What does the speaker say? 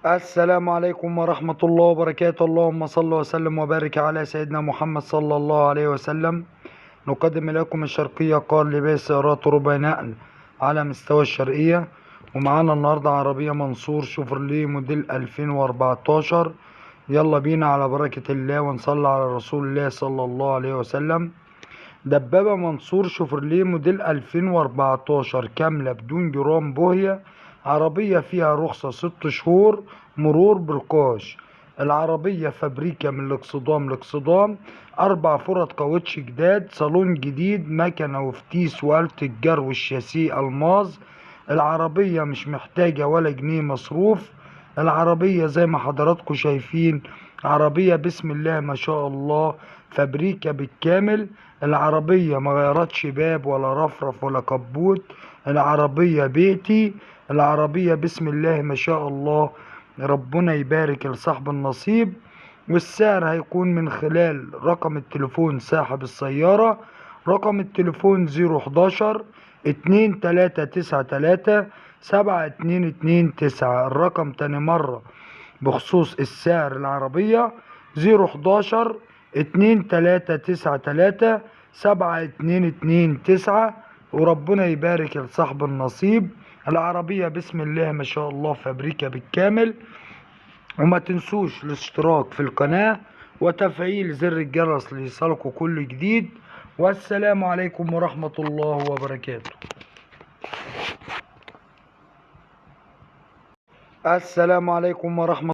السلام عليكم ورحمة الله وبركاته. اللهم صل وسلم وبارك على سيدنا محمد صلى الله عليه وسلم. نقدم إليكم الشرقية قار لباس سيارات ربع نقل على مستوى الشرقية. ومعانا النهاردة عربية منصور شوفرليه موديل 2014. يلا بينا على بركة الله ونصلي على رسول الله صلى الله عليه وسلم. دبابة منصور شوفرليه موديل 2014 كاملة بدون جرام بوهية. عربية فيها رخصة 6 شهور مرور بالقاش. العربية فابريكا من الاكسدام لاكسدام. 4 فرد كاوتش جداد، صالون جديد، مكنة وفتيس وآلة الجر والشاسيه ألماظ. العربية مش محتاجة ولا جنيه مصروف. العربية زي ما حضراتكم شايفين عربية بسم الله ما شاء الله، فابريكا بالكامل. العربية ما غيرتش باب ولا رفرف ولا كبوت. العربية بيتي. العربية بسم الله ما شاء الله، ربنا يبارك لصاحب النصيب. والسعر هيكون من خلال رقم التليفون صاحب السيارة. رقم التليفون 011 2393 7229. الرقم تاني مرة بخصوص السعر العربية 011 2393 7229. وربنا يبارك لصاحب النصيب. العربية بسم الله ما شاء الله فابريكا بالكامل. وما تنسوش الاشتراك في القناة وتفعيل زر الجرس ليصلكوا كل جديد. والسلام عليكم ورحمة الله وبركاته. السلام عليكم ورحمة